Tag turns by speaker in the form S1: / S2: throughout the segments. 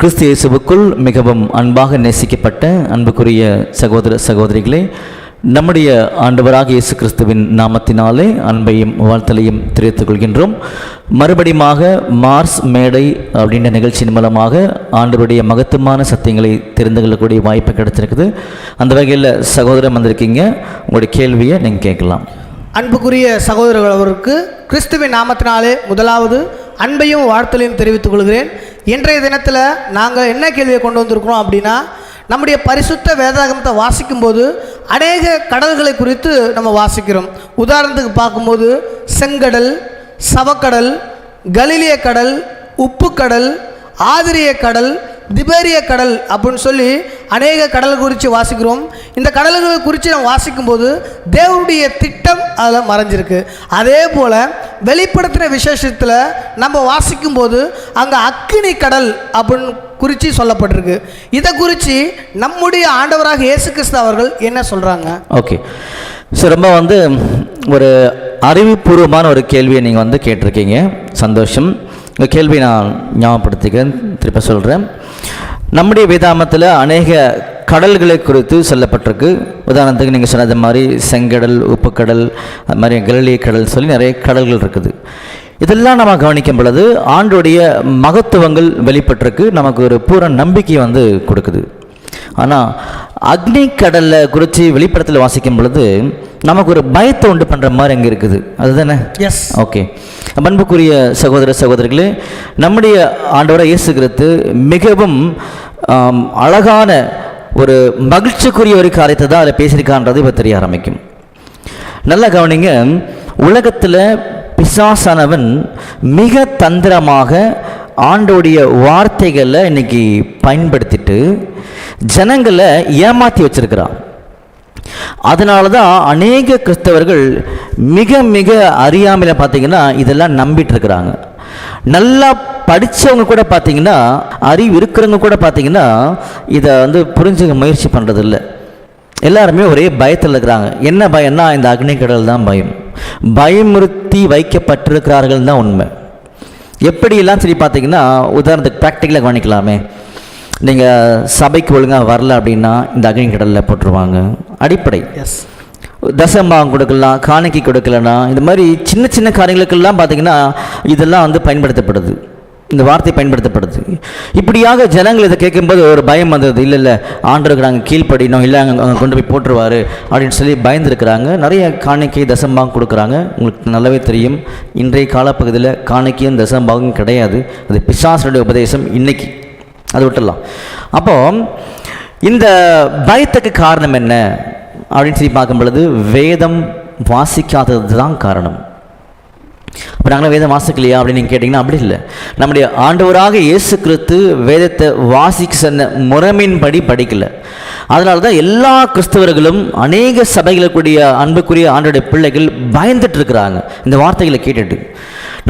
S1: கிறிஸ்து இயேசுவுக்குள் மிகவும் அன்பாக நேசிக்கப்பட்ட அன்புக்குரிய சகோதர சகோதரிகளே, நம்முடைய ஆண்டவராக இயேசு கிறிஸ்துவின் நாமத்தினாலே அன்பையும் வாழ்த்தலையும் தெரிவித்துக் கொள்கின்றோம். மறுபடியுமாக மார்ஸ் மேடை அப்படின்ற நிகழ்ச்சியின் மூலமாக ஆண்டவருடைய மகத்துவமான சத்தியங்களை தெரிந்து கொள்ளக்கூடிய வாய்ப்பு கிடைச்சிருக்குது. அந்த வகையில் சகோதரன் வந்திருக்கீங்க, உங்களுடைய கேள்வியை நீங்கள் கேட்கலாம்.
S2: அன்புக்குரிய சகோதரர்கள் அவருக்கு கிறிஸ்துவின் நாமத்தினாலே முதலாவது அன்பையும் வாழ்த்தலையும் தெரிவித்துக் கொள்கிறேன். இன்றைய தினத்தில் நாங்கள் என்ன கேள்வியை கொண்டு வந்திருக்கிறோம் அப்படின்னா, நம்முடைய பரிசுத்த வேதாகமத்தை வாசிக்கும்போது அநேக கடல்களை குறித்து நம்ம வாசிக்கிறோம். உதாரணத்துக்கு பார்க்கும்போது செங்கடல், சவக்கடல், கலிலிய கடல், உப்பு கடல், ஆதிரிய கடல், திபேரிய கடல் அப்படின்னு சொல்லி அநேக கடல் குறித்து வாசிக்கிறோம். இந்த கடல்களை குறித்து நம்ம வாசிக்கும்போது தேவனுடைய திட்டம் அதில் மறைஞ்சிருக்கு. அதே போல் வெளிப்படுத்தின விசேஷத்தில் நம்ம வாசிக்கும்போது அங்கே அக்கினி கடல் அப்படின்னு குறித்து சொல்லப்பட்டிருக்கு. இதை குறித்து நம்முடைய ஆண்டவராக இயேசு கிறிஸ்து அவர்கள் என்ன சொல்கிறாங்க?
S1: ஓகே, ஸோ ரொம்ப ஒரு அறிவுபூர்வமான ஒரு கேள்வியை நீங்கள் கேட்டிருக்கீங்க. சந்தோஷம். இந்த கேள்வி நான் ஞாபகப்படுத்திக்கிறேன், திருப்ப சொல்கிறேன். நம்முடைய வேதாகமத்தில் அநேக கடல்களை குறித்து சொல்லப்பட்டிருக்கு. உதாரணத்துக்கு நீங்கள் சொன்னது மாதிரி செங்கடல், உப்புக்கடல், அது மாதிரி கலிலிய கடல் சொல்லி நிறைய கடல்கள் இருக்குது. இதெல்லாம் நம்ம கவனிக்கும் பொழுது ஆண்டோடைய மகத்துவங்கள் வெளிப்பட்டிருக்கு, நமக்கு ஒரு பூரண நம்பிக்கை கொடுக்குது. ஆனால் அக்னி கடலை குறித்து வெளிப்படத்தில் வாசிக்கும் பொழுது நமக்கு ஒரு பயத்தை உண்டு பண்ணுற மாதிரி அங்கே இருக்குது. அதுதானே?
S2: எஸ்.
S1: ஓகே, அன்புக்குரிய சகோதர சகோதரிகளே, நம்முடைய ஆண்டவராக இயேசு கிறிஸ்து மிகவும் அழகான ஒரு மகிழ்ச்சிக்குரிய ஒரு காரியத்தை தான் அதில் பேசியிருக்கான்றது இப்போ தெரிய ஆரம்பிக்கும். நல்லா கவனிங்க. உலகத்தில் பிசாசானவன் மிக தந்திரமாக ஆண்டோடைய வார்த்தைகளை இன்னைக்கு பயன்படுத்திட்டு ஜனங்களை ஏமாற்றி வச்சிருக்கிறான். அதனால தான் அநேக கிறிஸ்தவர்கள் மிக மிக அறியாமையில் பார்த்தீங்கன்னா இதெல்லாம் நம்பிட்டு இருக்கிறாங்க. நல்லா படித்தவங்க கூட பார்த்தீங்கன்னா, அறிவு இருக்கிறவங்க கூட பார்த்தீங்கன்னா இதை புரிஞ்சுக்க முயற்சி பண்ணுறதில்ல. எல்லாருமே ஒரே பயத்தில் இருக்கிறாங்க. என்ன பயம்னா இந்த அக்னி கடல் தான் பயம். பயமுறுத்தி வைக்கப்பட்டிருக்கிறார்கள் தான் உண்மை. எப்படியெல்லாம் சரி பார்த்தீங்கன்னா, உதாரணத்துக்கு ப்ராக்டிக்கலாக கவனிக்கலாமே. நீங்கள் சபைக்கு ஒழுங்காக வரல அப்படின்னா இந்த அக்னி கடலில் போட்டுருவாங்க. அடிப்படை.
S2: எஸ்.
S1: தசம்பாகம் கொடுக்கலாம், காணிக்கை கொடுக்கலன்னா, இந்த மாதிரி சின்ன சின்ன காரியங்களுக்கெல்லாம் பார்த்தீங்கன்னா இதெல்லாம் பயன்படுத்தப்படுது, இந்த வார்த்தை பயன்படுத்தப்படுது. இப்படியாக ஜனங்கள் இதை கேட்கும்போது ஒரு பயம் வந்தது. இல்லை ஆண்டவருக்கு நாங்கள் கீழ்ப்படினோம், இல்லை அங்கே கொண்டு போய் போட்டுருவார் அப்படின்னு சொல்லி பயந்துருக்கிறாங்க. நிறைய காணிக்கை தசம்பாகம் கொடுக்குறாங்க. உங்களுக்கு நல்லாவே தெரியும், இன்றைய காலப்பகுதியில் காணிக்கையும் தசம்பாகம் கிடையாது. அது பிசாசுடைய உபதேசம். இன்னைக்கு அது விட்டுடலாம். அப்போது இந்த பயத்துக்கு காரணம் என்ன அப்படின்னு சொல்லி பார்க்கும் பொழுது வேதம் வாசிக்காதது தான் காரணம். அப்போ நாங்களும் வேதம் வாசிக்கலையா அப்படின்னு நீங்கள் கேட்டிங்கன்னா அப்படி இல்லை. நம்முடைய ஆண்டவராக இயேசு கிறிஸ்து வேதத்தை வாசிக்க சொன்ன முறைமையின்படி படிக்கலை. அதனால தான் எல்லா கிறிஸ்தவர்களும் அநேக சபைகளுக்குரிய அன்புக்குரிய ஆண்டோடைய பிள்ளைகள் பயந்துட்டு இருக்கிறாங்க இந்த வார்த்தைகளை கேட்டுட்டு.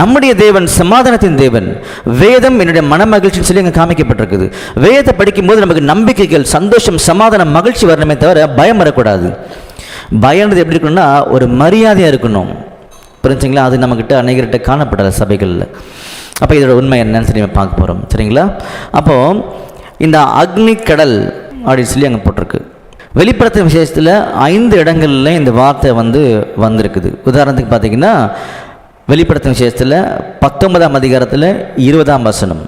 S1: நம்முடைய தேவன் சமாதானத்தின் தேவன். வேதம் என்னுடைய மன மகிழ்ச்சின்னு சொல்லி அங்கே காமிக்கப்பட்டிருக்குது. வேதத்தை படிக்கும்போது நமக்கு நம்பிக்கைகள், சந்தோஷம், சமாதானம், மகிழ்ச்சி வரணுமே தவிர பயம் வரக்கூடாது. பயம்ன்றது எப்படி இருக்கணும்னா ஒரு மரியாதையாக இருக்கணும். புரிஞ்சுங்களா? அது நம்மக்கிட்ட அநேகர்கிட்ட காணப்படலை சபைகளில். அப்போ இதோட உண்மை என்னன்னு சொல்லி நம்ம பார்க்க போகிறோம். சரிங்களா? அப்போது இந்த அக்னி கடல் அப்படின்னு சொல்லி அங்கே போட்டிருக்கு. வெளிப்படுத்தின விசேஷத்தில் 5 இடங்களில் இந்த வார்த்தை வந்திருக்குது. உதாரணத்துக்கு பார்த்தீங்கன்னா வெளிப்படுத்தின விசேஷத்தில் 19ஆம் அதிகாரத்தில் 20ஆம் வசனம்.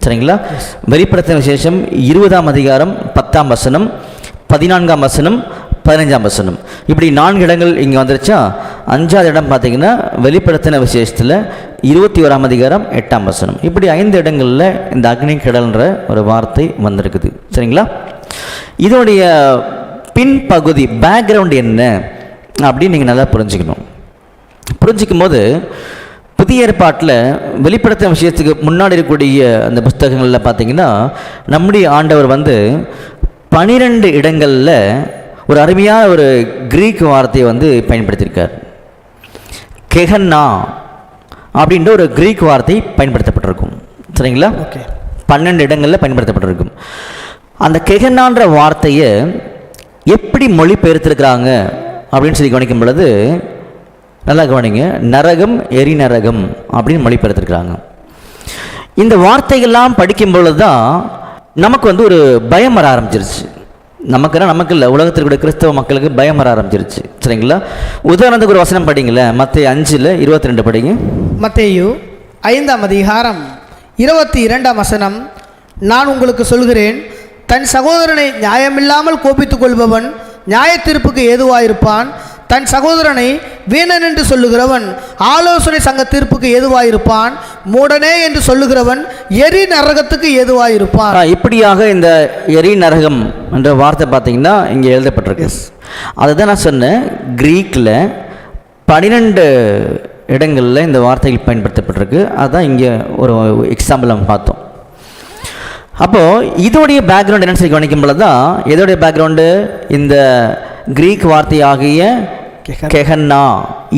S1: சரிங்களா? வெளிப்படுத்தின விசேஷம் 20ஆம் அதிகாரம் 10ஆம் வசனம், 14ஆம் வசனம், 15ஆம் வசனம். இப்படி 4 இடங்கள் இங்கே வந்துருச்சா. 5ஆவது இடம் பார்த்தீங்கன்னா வெளிப்படுத்தின விசேஷத்தில் 21ஆம் அதிகாரம் 8ஆம் வசனம். இப்படி 5 இடங்களில் இந்த அக்னி கடல்ன்ற ஒரு வார்த்தை வந்திருக்குது. சரிங்களா? இதோடைய பின்பகுதி பேக்ரவுண்ட் என்ன அப்படின்னு நீங்கள் நல்லா புரிஞ்சுக்கணும். புரிஞ்சிக்கும் போது புதிய ஏற்பாட்டில் வெளிப்படுத்தின விஷயத்துக்கு முன்னாடி இருக்கக்கூடிய அந்த புஸ்தகங்களில் பார்த்தீங்கன்னா நம்முடைய ஆண்டவர் 12 இடங்களில் ஒரு அருமையான ஒரு கிரீக் வார்த்தையை பயன்படுத்தியிருக்கார். கெஹன்னா அப்படின்ற ஒரு கிரீக் வார்த்தை பயன்படுத்தப்பட்டிருக்கும். சரிங்களா?
S2: ஓகே.
S1: 12 இடங்களில் பயன்படுத்தப்பட்டிருக்கும். அந்த கெஹன்னான்ற வார்த்தையை எப்படி மொழிபெயர்த்திருக்கிறாங்க அப்படின்னு சொல்லி கவனிக்கும் பொழுது நல்லா கவனிங்க. நரகம், எரிநரகம் அப்படின்னு மொழிபெயர்த்திருக்கிறாங்க. இந்த வார்த்தைகள்லாம் படிக்கும் பொழுது தான் நமக்கு வந்து ஒரு பயம் வர ஆரம்பிச்சிருச்சு. நமக்கு இல்லை, உலகத்தில் கூட கிறிஸ்தவ மக்களுக்கு பயம் வர ஆரம்பிச்சிருச்சு. சரிங்களா? உதாரணத்துக்கு ஒரு வசனம் படிங்களேன். மத்தேயு 5:22 படிங்க.
S2: மத்தேயு 5ஆம் அதிகாரம் 22ஆம் வசனம். நான் உங்களுக்கு சொல்கிறேன், தன் சகோதரனை நியாயமில்லாமல் கோபித்துக் கொள்பவன் நியாய தீர்ப்புக்கு ஏதுவாயிருப்பான். தன் சகோதரனை வீணன் என்று சொல்லுகிறவன் ஆலோசனை சங்க தீர்ப்புக்கு ஏதுவாயிருப்பான். மூடனே என்று சொல்லுகிறவன் எரி நரகத்துக்கு ஏதுவாயிருப்பான்.
S1: இப்படியாக இந்த எரி நரகம் என்ற வார்த்தை பார்த்தீங்கன்னா இங்கே எழுதப்பட்டிருக்கு. அதுதான் நான் சொன்னேன், கிரீக்கில் 12 இடங்களில் இந்த வார்த்தைகள் பயன்படுத்தப்பட்டிருக்கு. அதுதான் இங்கே ஒரு எக்ஸாம்பிள் நம்ம பார்த்தோம். அப்போது இதோடைய பேக்ரவுண்ட் என்னன்னு சொல்லி கவனிக்கும் பொழுது தான், எதோடைய பேக்ரவுண்டு, இந்த கிரீக் வார்த்தையாகிய கெஹன்னா,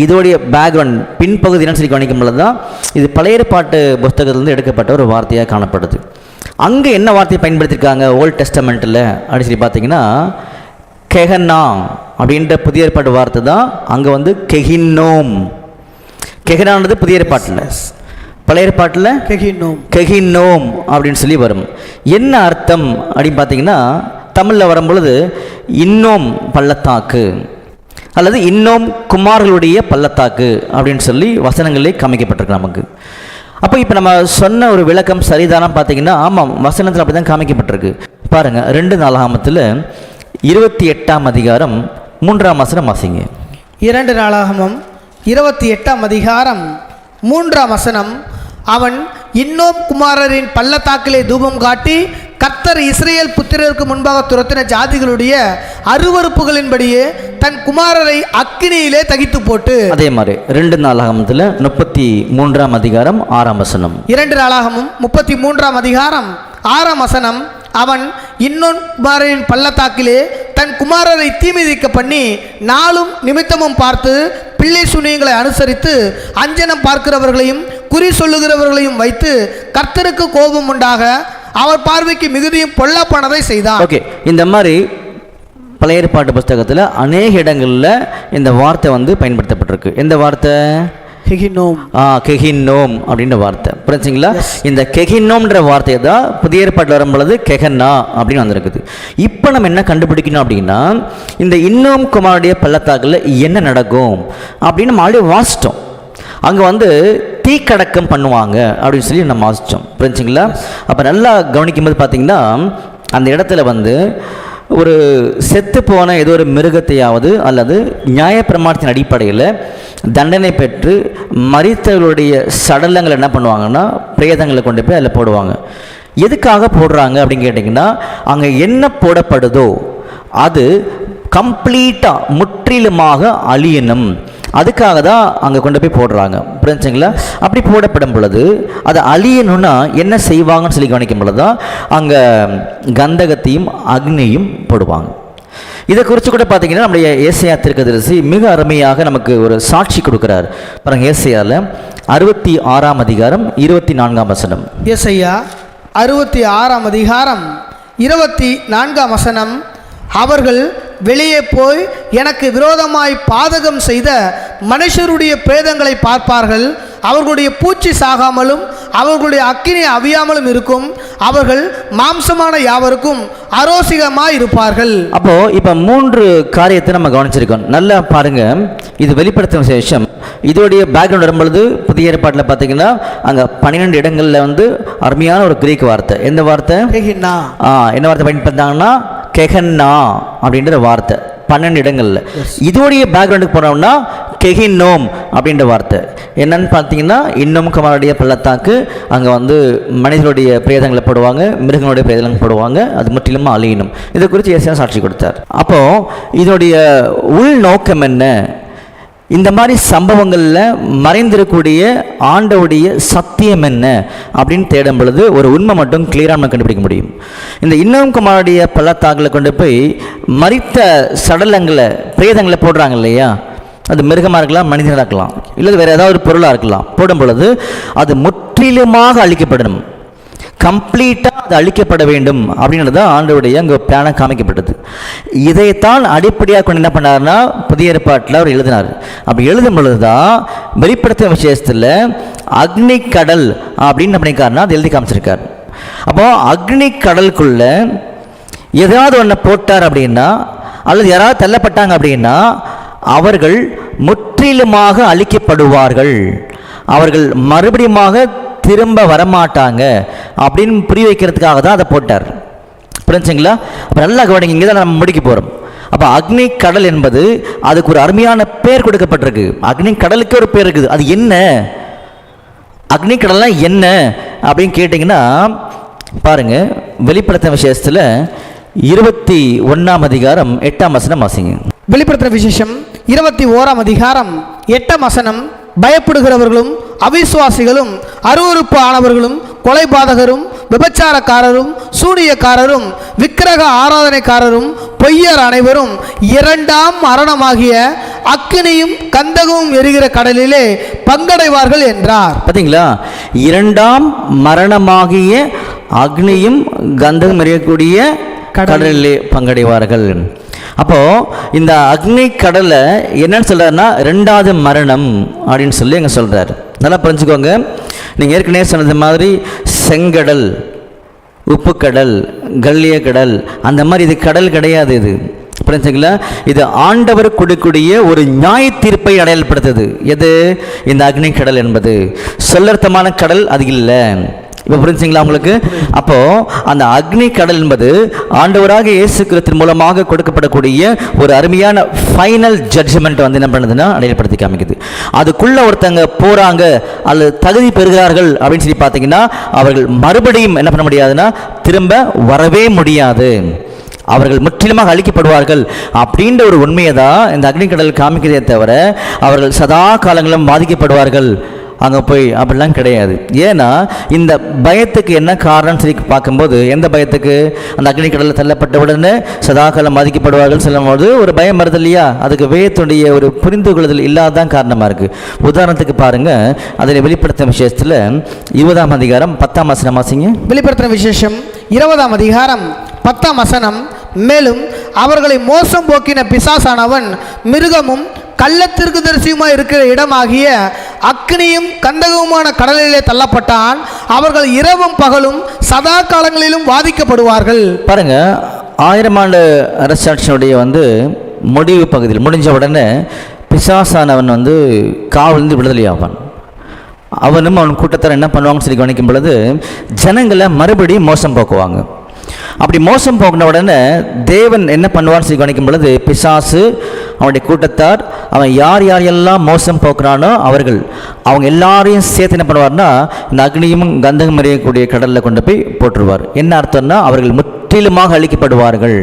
S1: இதோடைய பேக்ரவுண்ட் பின்பகுதி என்னன்னு சொல்லி கவனிக்கும் பொழுது தான் இது பழைய ஏற்பாட்டு புஸ்தகத்திலிருந்து எடுக்கப்பட்ட ஒரு வார்த்தையாக காணப்படுது. அங்கே என்ன வார்த்தையை பயன்படுத்தியிருக்காங்க ஓல்ட் டெஸ்டமெண்ட்டில் அப்படின்னு சொல்லி பார்த்தீங்கன்னா, கெஹன்னா அப்படின்ற புதிய ஏற்பாட்டு வார்த்தை தான் அங்கே வந்து கெஹின்னோம். கெஹனானது புதிய ஏற்பாட்டில், பழைய ஏற்பாட்டில் கெஹின்னோம் அப்படின்னு சொல்லி வரும். என்ன அர்த்தம் அப்படின்னு பார்த்தீங்கன்னா, தமிழில் வரும்பொழுது இன்னோம் பள்ளத்தாக்கு அல்லது இன்னோம் குமார்களுடைய பள்ளத்தாக்கு அப்படின்னு சொல்லி வசனங்களே காமிக்கப்பட்டிருக்கு நமக்கு. அப்போ இப்போ நம்ம சொன்ன ஒரு விளக்கம் சரிதானா பார்த்தீங்கன்னா, ஆமாம், வசனத்தில் அப்படி தான் காமிக்கப்பட்டிருக்கு. பாருங்கள், 2 நாளாகமத்தில் 28ஆம் அதிகாரம் 3ஆம் வசனம் வாசிங்க.
S2: 2 நாளாகமம் 28ஆம் அதிகாரம் 3ஆம் வசனம். அவன் இன்னோம் குமாரரின் பள்ளத்தாக்கிலே தூபம் காட்டி கர்த்தர் இஸ்ரேல் புத்திரருக்கு முன்பாக துரத்தின ஜாதிகளுடைய அருவருப்புகளின்படியே தன் குமாரரை அக்கினியிலே தகித்து போட்டு.
S1: அதே மாதிரி 2 நாளாகமத்தில் 33ஆம் அதிகாரம் 6ஆம் வசனம்.
S2: 2 நாளாகமும் 33ஆம் அதிகாரம் 6ஆம் வசனம். அவன் இன்னொன் குமாரரின் பள்ளத்தாக்கிலே தன் குமாரரை தீமிதிக்க பண்ணி நாளும் நிமித்தமும் பார்த்து பிள்ளை சுனியங்களை அனுசரித்து அஞ்சனம் பார்க்கிறவர்களையும் குறி சொல்லுகிறவர்களையும் வைத்து கர்த்தருக்கு கோபம் உண்டாக அவர் பார்வைக்கு மிகுதியும் பொல்லாப்பானதை செய்தான்.
S1: ஓகே, இந்த மாதிரி பழைய ஏற்பாட்டு புஸ்தகத்தில் அநேக இடங்களில் இந்த வார்த்தை வந்து பயன்படுத்தப்பட்டிருக்கு. எந்த வார்த்தை? கெஹின்னோம் அப்படின்ற வார்த்தை. புரிஞ்சுங்களா? இந்த கெஹின்னோம்ன்ற வார்த்தையை தான் புதிய ஏற்பாட்டில் வரும்பொழுது கெஹன்னா அப்படின்னு வந்திருக்குது. இப்போ நம்ம என்ன கண்டுபிடிக்கணும் அப்படின்னா, இந்த இன்னோம் குமாருடைய பள்ளத்தாக்கில் என்ன நடக்கும் அப்படின்னு நம்ம ஆல்ரெடி வாசித்தோம். அங்கே வந்து தீக்கடக்கம் பண்ணுவாங்க அப்படின்னு சொல்லி நம்ம வாசித்தோம். புரிஞ்சுங்களா? அப்போ நல்லா கவனிக்கும்போது பார்த்தீங்கன்னா, அந்த இடத்துல வந்து ஒரு செத்து போன ஏதோ ஒரு மிருகத்தையாவது அல்லது நியாயப்பிரமாணத்தின் அடிப்படையில் தண்டனை பெற்று மரித்தவர்களுடைய சடலங்கள் என்ன பண்ணுவாங்கன்னா பிரேதங்களை கொண்டு போய் அதில் போடுவாங்க. எதுக்காக போடுறாங்க அப்படின்னு கேட்டிங்கன்னா, அங்கே என்ன போடப்படுதோ அது கம்ப்ளீட்டாக முற்றிலுமாக அழியணும், அதுக்காக தான் அங்கே கொண்டு போய் போடுறாங்க. புரிஞ்சுங்களா? அப்படி போடப்படும் பொழுது அதை அழியணும்னா என்ன செய்வாங்கன்னு சொல்லி கவனிக்கும் பொழுது தான் அங்கே கந்தகத்தையும் அக்னியும் போடுவாங்க. இதை குறித்து கூட பார்த்தீங்கன்னா நம்முடைய ஏசாயா தீர்க்கதரிசி மிக அருமையாக நமக்கு ஒரு சாட்சி கொடுக்குறார். பாருங்க, ஏசாயாவில் 66ஆம் அதிகாரம் 24ஆம் வசனம்.
S2: ஏசாயா 66ஆம் அதிகாரம் 24ஆம் வசனம். அவர்கள் வெளியே போய் எனக்கு விரோதமாய் பாதகம் செய்த மனுஷருடைய பிரேதங்களை பார்ப்பார்கள். அவர்களுடைய பூச்சி சாகாமலும் அவர்களுடைய அக்கினி அவியாமலும் இருக்கும். அவர்கள் மாம்சமான யாவருக்கும் அரோசிகமாய் இருப்பார்கள்.
S1: அப்போ இப்போ 3 காரியத்தை நம்ம கவனிச்சிருக்கோம். நல்லா பாருங்க, இது வெளிப்படுத்தும் விசேஷம். இதோடைய பேக்ரவுண்ட் வரும்பொழுது புதிய ஏற்பாட்டில் பார்த்தீங்கன்னா அங்கே 12 இடங்களில் வந்து அருமையான ஒரு கிரீக் வார்த்தை. எந்த வார்த்தை? என்ன வார்த்தை பயன்படுத்தாங்கன்னா கெஹன்னா அப்படின்ற வார்த்தை 12 இடங்களில். இதோடைய பேக்ரவுண்டுக்கு போனோம்னா கெஹின்னோம் அப்படின்ற வார்த்தை என்னன்னு பார்த்தீங்கன்னா, இன்னும் குமாரனுடைய பள்ளத்தாக்கு, அங்கே வந்து மனிதனுடைய பிரேதங்களை போடுவாங்க, மிருகங்களுடைய பிரேதங்களை போடுவாங்க, அது முற்றிலும் அழியணும். இதை குறித்து ஏசாயா சாட்சி கொடுத்தார். அப்போது இதனுடைய உள் நோக்கம் என்ன? இந்த மாதிரி சம்பவங்களில் மறைந்திருக்கக்கூடிய ஆண்டவுடைய சத்தியம் என்ன அப்படின்னு தேடும் பொழுது ஒரு உண்மை மட்டும் கிளியராக நம்ம கண்டுபிடிக்க முடியும். இந்த இன்னும் குமாரனுடைய பள்ளத்தாக்கில் கொண்டு போய் மரித்த சடலங்களை பிரேதங்களை போடுறாங்க இல்லையா, அது மிருகமாக இருக்கலாம், மனிதனாக இருக்கலாம், இல்லை வேறு ஏதாவது ஒரு பொருளாக இருக்கலாம். போடும் பொழுது அது முற்றிலுமாக அழிக்கப்படணும், கம்ப்ளீட்டாக அது அழிக்கப்பட வேண்டும் அப்படின்றது தான் ஆண்டவருடைய அங்கே பிளானாக காமிக்கப்பட்டது. இதைத்தான் அடிப்படையாக கொண்டு என்ன பண்ணார்னா புதிய ஏற்பாட்டில் அவர் எழுதினார். அப்படி எழுதும் பொழுது தான் வெளிப்படுத்தும் விஷயத்தில் அக்னி கடல் அப்படின்னு பண்ணிக்காருன்னா அது எழுதி காமிச்சிருக்கார். அப்போ அக்னி கடலுக்குள்ள ஏதாவது ஒன்று போட்டார் அப்படின்னா, அல்லது யாராவது தள்ளப்பட்டாங்க அப்படின்னா அவர்கள் முற்றிலுமாக அழிக்கப்படுவார்கள், அவர்கள் மறுபடியுமாக திரும்ப வரமாட்டாங்க அப்படின்னு புரிய வைக்கிறதுக்காக தான் அதை போட்டார். புரிஞ்சுங்களா? அப்போ நல்லா கவனிங்க, இங்கே தான் நம்ம முடிக்க போகிறோம். அப்போ அக்னி கடல் என்பது அதுக்கு ஒரு அருமையான பேர் கொடுக்கப்பட்டிருக்கு. அக்னி கடலுக்கு ஒரு பேர் இருக்குது. அது என்ன? அக்னி கடல்னா என்ன அப்படின்னு கேட்டிங்கன்னா பாருங்க, வெளிப்படுத்தின விசேஷத்தில் 21ஆம் அதிகாரம் 8ஆம் வசனம் வாசிங்க.
S2: வெளிப்படுத்தின விசேஷம் 21ஆம் அதிகாரம் 8ஆம் வசனம். பயப்படுகிறவர்களும் அவிசுவாசிகளும் அருவருப்பு ஆனவர்களும் கொலைபாதகரும் விபச்சாரக்காரரும் சூனியக்காரரும் விக்கிரக ஆராதனைக்காரரும் பொய்யர் அனைவரும் 2ஆம் மரணமாகிய அக்கினியும் கந்தகமும் எரிகிற கடலிலே பங்கடைவார்கள் என்றார்.
S1: பார்த்தீங்களா? 2ஆம் மரணமாகிய அக்னியும் கந்தகம் எரியக்கூடிய கடலிலே பங்கடைவார்கள். அப்போ இந்த அக்னி கடலை என்னன்னு சொல்றாருன்னா 2வது மரணம் அப்படின்னு சொல்லி அங்கே சொல்றாரு. நல்லா புரிஞ்சுக்கோங்க. நீங்கள் ஏற்கனவே சொன்னது மாதிரி செங்கடல், உப்புக்கடல், கல்லிய கடல், அந்த மாதிரி இது கடல் கிடையாது. இது புரிஞ்சுங்களா? இது ஆண்டவர் கொடுக்கக்கூடிய ஒரு நியாய தீர்ப்பை அடையாளப்படுத்துது. எது? இந்த அக்னி கடல் என்பது சொல்லர்த்தமான கடல் அது இல்லை. இப்போ புரிஞ்சுங்களா உங்களுக்கு? அப்போ அந்த அக்னி கடல் என்பது ஆண்டவராக இயேசு கிறிஸ்துவின் மூலமாக கொடுக்கப்படக்கூடிய ஒரு அருமையான ஃபைனல் ஜட்ஜ்மெண்ட் வந்து என்ன பண்ணுதுன்னா அடையாளப்படுத்தி காமிக்குது. அதுக்குள்ள ஒருத்தங்க போறாங்க அல்லது தகுதி பெறுகிறார்கள் அப்படின்னு சொல்லி பார்த்தீங்கன்னா அவர்கள் மறுபடியும் என்ன பண்ண முடியாதுன்னா திரும்ப வரவே முடியாது, அவர்கள் முற்றிலுமாக அழிக்கப்படுவார்கள் அப்படின்ற ஒரு உண்மையை தான் இந்த அக்னி கடல் காமிக்கிறதே தவிர அவர்கள் சதா காலங்களும் பாதிக்கப்படுவார்கள் அங்கே போய் அப்படிலாம் கிடையாது. ஏன்னா இந்த பயத்துக்கு என்ன காரணம்னு சொல்லி பார்க்கும்போது, எந்த பயத்துக்கு? அந்த அக்னி கடலில் தள்ளப்பட்ட உடனே சதாகாலம் பாதிக்கப்படுவார்கள் சொல்லும்போது ஒரு பயம் வருது இல்லையா? அதுக்கு வேதத்துடைய ஒரு புரிந்து கொள்ளுதல் இல்லாதான் காரணமாக இருக்குது. உதாரணத்துக்கு பாருங்கள், அதில் வெளிப்படுத்தின விசேஷத்தில் 20ஆம் அதிகாரம் 10ஆம் வசனம் வாசிங்க.
S2: வெளிப்படுத்தின விசேஷம் 20ஆம் அதிகாரம் 10ஆம் வசனம். மேலும் அவர்களை மோசம் போக்கின பிசாசானவன் மிருகமும் கள்ளத்திற்கு தரிசியுமாய் இருக்கிற இடமாகிய அக்னியும் கந்தகவுமான கடலிலே தள்ளப்பட்டான். அவர்கள் இரவும் பகலும் சதா காலங்களிலும் வாதிக்கப்படுவார்கள்.
S1: பாருங்க, 1000 ஆண்டு அரசாட்சியினுடைய வந்து முடிவு பகுதியில் முடிஞ்ச உடனே பிசாசானவன் வந்து காவலிருந்து விடுதலை ஆவான். அவனும் அவன் கூட்டத்தார் என்ன பண்ணுவாங்கன்னு சொல்லி கவனிக்கும் பொழுது ஜனங்களை மறுபடியும் மோசம் போக்குவாங்க. அப்படி மோசம் போகின உடனே தேவன் என்ன பண்ணுவார்னு சொல்லி கவனிக்கும் பொழுது பிசாசு அவனுடைய கூட்டத்தார் அவன் யார் யாரெல்லாம் மோசம் போக்குறானோ அவங்க எல்லாரையும் சேர்த்து என்ன பண்ணுவார்னா இந்த அக்னியும் கந்தகம் எறியக்கூடிய கடலில் கொண்டு போய் போட்டுருவார். என்ன அர்த்தம்னா அவர்கள் முற்றிலுமாக அழிக்கப்படுவார்கள்.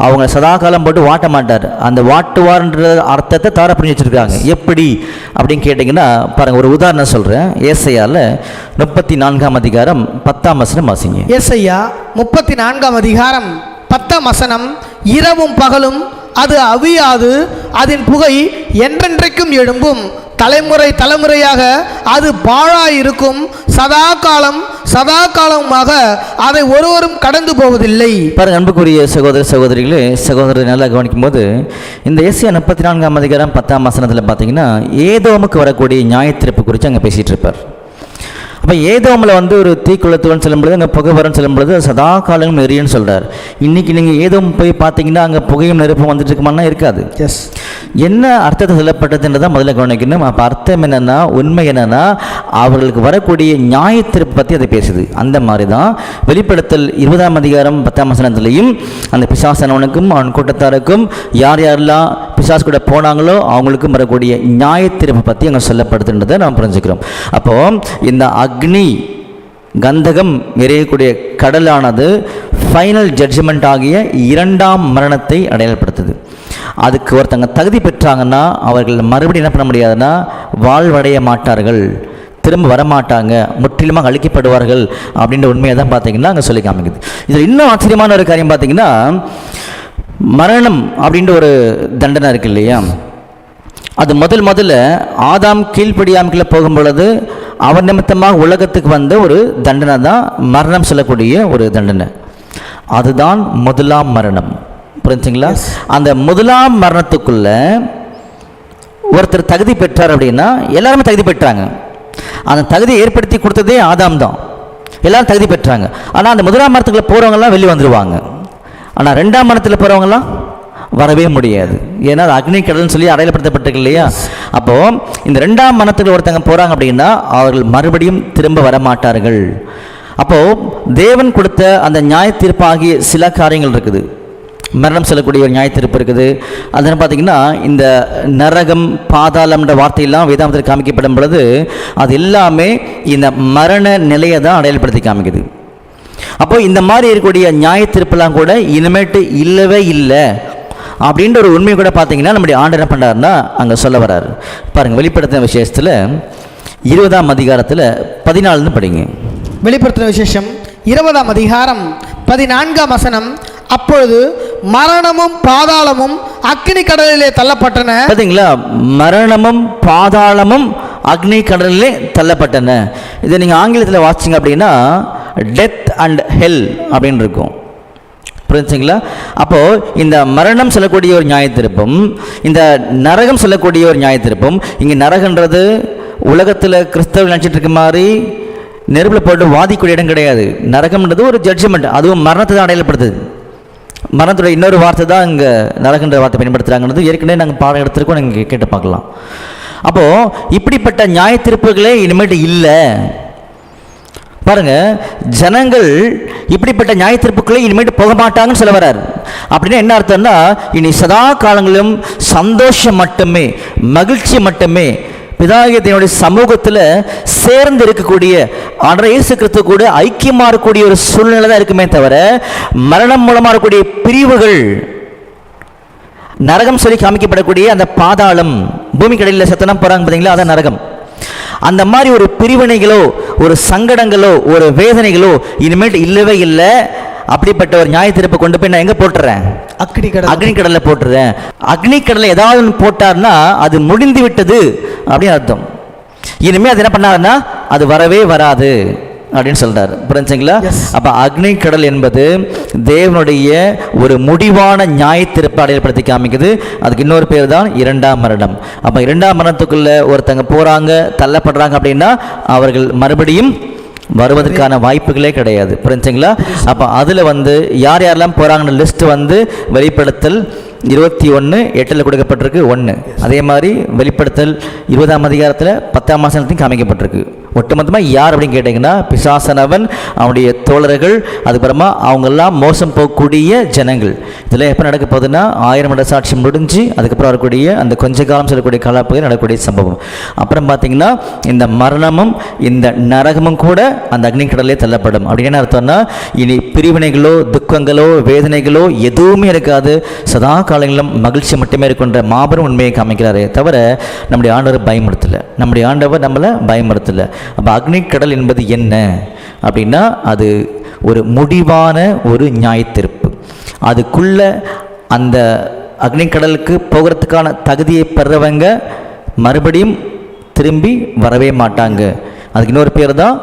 S1: அவங்க சதாகாலம் போட்டு வாட்ட மாட்டார். அந்த வாட்டுவார்ன்ற அர்த்தத்தை தார புரிஞ்சு வச்சுருக்காங்க. எப்படி அப்படின்னு கேட்டிங்கன்னா பாருங்கள், ஒரு உதாரணம் சொல்கிறேன். ஏசாயாவில் 34ஆம் அதிகாரம் 10ஆம் வசனம் வாசிங்க.
S2: ஏசாயா 34ஆம் அதிகாரம் 10ஆம் வசனம். இரவும் பகலும் அது அவியாது, அதன் புகை என்றென்றைக்கும் எழும்பும், தலைமுறை தலைமுறையாக அது பாழாயிருக்கும், சதா காலமாக அதை ஒருவரும் கடந்து போவதில்லை.
S1: பாருங்க அன்புக்குரிய சகோதர சகோதரிகளே, சகோதரர் நல்லா கவனிக்கும் போது இந்த ஏசாயா 34ஆம் அதிகாரம் 10ஆம் வசனத்தில் பார்த்தீங்கன்னா ஏதோமுக்கு வரக்கூடிய நியாயத்தீர்ப்பு குறித்து அங்கே பேசிகிட்டு இருப்பார். அப்போ ஏதோமில் வந்து ஒரு தீக்குளத்துவன்னு சொல்லும்பொழுது அங்கே புகை வரும்னு சொல்லும்பொழுது சதா காலம் எரியுன்னு சொல்கிறார். இன்றைக்கி நீங்கள் ஏதோம் போய் பார்த்தீங்கன்னா அங்கே புகையும் நெருப்பும் வந்துட்டு இருக்குமானா இருக்காது.
S2: எஸ்,
S1: என்ன அர்த்தத்தை சொல்லப்பட்டதுன்றதான் முதல்ல கவனிக்கணும். அப்போ அர்த்தம் என்னென்னா, உண்மை என்னென்னா அவர்களுக்கு வரக்கூடிய நியாயத்தீர்ப்பு பற்றி அதை பேசுது. அந்த மாதிரி தான் வெளிப்படுத்தல் 20ஆம் அதிகாரம் 10ஆம் வசனத்துலேயும் அந்த பிசாசானவனுக்கும் அவன் கூட்டத்தாருக்கும் யார் யாரெல்லாம் பிசாசு கூட போனாங்களோ அவங்களுக்கும் வரக்கூடிய நியாயத்தீர்ப்பு பற்றி அங்கே சொல்லப்படுதுன்றதை நாம் புரிஞ்சுக்கிறோம். அப்போது இந்த அக்னி கந்தகம் எரியக்கூடிய கடலானது ஃபைனல் ஜட்ஜ்மெண்ட் ஆகிய 2ஆம் மரணத்தை அடையாளப்படுத்துது. அதுக்கு ஒருத்தங்க தகுதி பெற்றாங்கன்னா அவர்கள் மறுபடியும் என்ன பண்ண முடியாதுன்னா வாழ்வடைய மாட்டார்கள், திரும்ப வரமாட்டாங்க, முற்றிலுமாக அழிக்கப்படுவார்கள் அப்படின்ற உண்மையை தான் பார்த்தீங்கன்னா அங்கே சொல்லி காமிக்குது. இதில் இன்னும் ஆச்சரியமான ஒரு காரியம் பார்த்தீங்கன்னா, மரணம் அப்படின்ற ஒரு தண்டனை இருக்கு இல்லையா, அது முதல்ல ஆதாம் கீழ்ப்படியாமக்குள்ள போகும் பொழுது அவர் நிமித்தமாக உலகத்துக்கு வந்த ஒரு தண்டனை தான் மரணம் சொல்லக்கூடிய ஒரு தண்டனை. அதுதான் முதலாம் மரணம். புரிஞ்சுங்களா? அந்த முதலாம் மரணத்துக்குள்ள ஒருத்தர் தகுதி பெற்றார் அப்படின்னா எல்லாருமே தகுதி பெற்றாங்க. அந்த தகுதியை ஏற்படுத்தி கொடுத்ததே ஆதாம் தான். எல்லாரும் தகுதி பெற்றாங்க. ஆனால் அந்த முதலாம் மரணத்துக்குள்ள போகிறவங்கலாம் வெளியே வந்துடுவாங்க. ஆனால் ரெண்டாம் மரணத்தில் போகிறவங்கலாம் வரவே முடியாது. ஏன்னா அது அக்னி கடல்னு சொல்லி அடையாளப்படுத்தப்பட்டிருக்கு இல்லையா? அப்போது இந்த ரெண்டாம் மரணத்துக்கு ஒருத்தங்க போகிறாங்க அப்படின்னா அவர்கள் மறுபடியும் திரும்ப வரமாட்டார்கள். அப்போது தேவன் கொடுத்த அந்த நியாய தீர்ப்பாகிய சில காரியங்கள் இருக்குது. மரணம் செல்லக்கூடிய ஒரு நியாய தீர்ப்பு இருக்குது. அதனால் பார்த்திங்கன்னா இந்த நரகம் பாதாளம்ன்ற வார்த்தையெல்லாம் வேதாந்தத்தில் காமிக்கப்படும் பொழுது அது எல்லாமே இந்த மரண நிலையை தான் அடையாளப்படுத்தி காமிக்குது. அப்போது இந்த மாதிரி இருக்கக்கூடிய நியாய தீர்ப்பெல்லாம் கூட இனிமேட்டு இல்லவே இல்லை அப்படின்ற ஒரு உண்மையை கூட பார்த்தீங்கன்னா நம்முடைய ஆண்டு என்ன பண்ணுறாருன்னா அங்கே சொல்ல வர்றாரு பாருங்கள். வெளிப்படுத்தின விசேஷத்தில் 20ஆம் அதிகாரத்தில் 14 படிங்க.
S2: வெளிப்படுத்தின விசேஷம் 20ஆம் அதிகாரம் 14ஆம் வசனம். அப்பொழுது மரணமும் பாதாளமும் அக்னி கடலிலே தள்ளப்பட்டன.
S1: பார்த்தீங்களா? மரணமும் பாதாளமும் அக்னி கடலிலே தள்ளப்பட்டன. இதை நீங்கள் ஆங்கிலத்தில் வாசிச்சிங்க அப்படின்னா டெத் அண்ட் ஹெல் அப்படின்னு இருக்கும். புரிஞ்சுங்களா? அப்போது இந்த மரணம் சொல்லக்கூடிய ஒரு நியாயத்திருப்பும் இந்த நரகம் சொல்லக்கூடிய ஒரு நியாயத்திருப்பும். இங்கே நரகன்றது உலகத்தில் கிறிஸ்தவர்கள் நினச்சிட்டு இருக்க மாதிரி நெருப்பில் போட்டு வாதிக்கூடிய இடம் கிடையாது. நரகம்ன்றது ஒரு ஜட்ஜ்மெண்ட், அதுவும் மரணத்தை தான் அடையாளப்படுத்துது. மரணத்துடைய இன்னொரு வார்த்தை தான் இங்கே நரகன்ற வார்த்தை பயன்படுத்துகிறாங்கிறது ஏற்கனவே நாங்கள் பாடம் எடுத்துருக்கோம், நீங்கள் கேட்டு பார்க்கலாம். அப்போது இப்படிப்பட்ட நியாய தீர்ப்புகளே இனிமேட்டு இல்லை. பாருங்க, ஜனங்கள் இப்படிப்பட்ட நியாய தீர்ப்புகளே இனிமேட்டு போக மாட்டாங்கன்னு சொல்ல வர்றார். அப்படின்னா என்ன அர்த்தம்னா இனி சதா காலங்களிலும் சந்தோஷம் மட்டுமே, மகிழ்ச்சி மட்டுமே, பிதாகிய தேவனுடைய சமூகத்தில் சேர்ந்து இருக்கக்கூடிய ஆண்டவர் இயேசு கிறிஸ்து கூட ஐக்கியமாக இருக்கக்கூடிய ஒரு சூழ்நிலை தான் இருக்குமே தவிர மரணம் மூலமாக இருக்கக்கூடிய பிரிவுகள், நரகம் சொல்லி காமிக்கப்படக்கூடிய அந்த பாதாளம், பூமி கடையில் சத்தனம் போகிறாங்க பார்த்தீங்களா, அதான் நரகம். அந்த மாதிரி ஒரு பிரிவினைகளோ ஒரு சங்கடங்களோ ஒரு வேதனைகளோ இனிமேல் இல்லவே இல்லை. அப்படிப்பட்ட ஒரு நியாய தீர்ப்பை கொண்டு போய் நான் எங்கே போட்டுறேன்? அக்னி கடலில் போட்டுறேன். அக்னி கடலில் ஏதாவது ஒன்று போட்டார்னா அது முடிந்து விட்டது அப்படின்னு அர்த்தம். இனிமேல் அது என்ன பண்ணாருன்னா அது வரவே வராது அப்படின்னு சொல்றாரு. புரிஞ்சுங்களா? அப்போ அக்னி கடல் என்பது தேவனுடைய ஒரு முடிவான நியாய தீர்ப்பை அடையாளப்படுத்தி காமிக்குது. அதுக்கு இன்னொரு பேர் தான் 2ஆம் மரணம். அப்போ 2ஆம் மரணத்துக்குள்ள ஒருத்தங்க போறாங்க, தள்ளப்படுறாங்க அப்படின்னா அவர்கள் மறுபடியும் வருவதற்கான வாய்ப்புகளே கிடையாது. புரிஞ்சுங்களா? அப்போ அதில் யார் யாரெல்லாம் போகிறாங்கன்னு லிஸ்ட் வெளிப்படுத்தல் 21:8 கொடுக்கப்பட்டிருக்கு 1. அதே மாதிரி வெளிப்படுத்தல் 20ஆம் அதிகாரத்தில் 10ஆம் வசனத்தையும் காமிக்கப்பட்டிருக்கு. ஒட்டுமொத்தமாக யார் அப்படின்னு கேட்டிங்கன்னா பிசாசனவன், அவனுடைய தோழர்கள், அதுக்கப்புறமா அவங்கெல்லாம் மோசம் போகக்கூடிய ஜனங்கள். இதில் எப்போ நடக்க போகுதுன்னா 1000 வருட சாட்சி முடிஞ்சு அதுக்கப்புறம் வரக்கூடிய அந்த கொஞ்ச காலம் சொல்லக்கூடிய காலப்பகுதியில் நடக்கக்கூடிய சம்பவம். அப்புறம் பார்த்திங்கன்னா இந்த மரணமும் இந்த நரகமும் கூட அந்த அக்னி கடலே தள்ளப்படும். அப்படின்னு என்ன அர்த்தம்னா இனி பிரிவினைகளோ துக்கங்களோ வேதனைகளோ எதுவுமே இருக்காது. சதா காலங்களிலும் மகிழ்ச்சி மட்டுமே இருக்கின்ற மாபெரும் உண்மையை காமிக்கிறாரே தவிர நம்முடைய ஆண்டவர் பயமுறுத்தலை. நம்முடைய ஆண்டவர் நம்மளை பயமுறுத்தலை. அப்போ அக்னி கடல் என்பது என்ன அப்படின்னா அது ஒரு முடிவான ஒரு நியாய தீர்ப்பு. அதுக்குள்ள அந்த அக்னி கடலுக்கு போகிறதுக்கான தகுதியை பெறவங்க மறுபடியும் திரும்பி வரவே மாட்டாங்க. அதுக்கு இன்னொரு பேர் தான்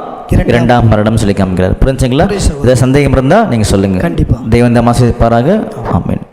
S1: 2ஆம் மரணம் சொல்லி காமிக்கிறார். புரிஞ்சுங்களா? இதை சந்தேகம் இருந்தால் நீங்கள் சொல்லுங்கள்.
S2: கண்டிப்பாக
S1: தெய்வம் இந்த ஆசீர்வதிப்பாராக. ஆமென்.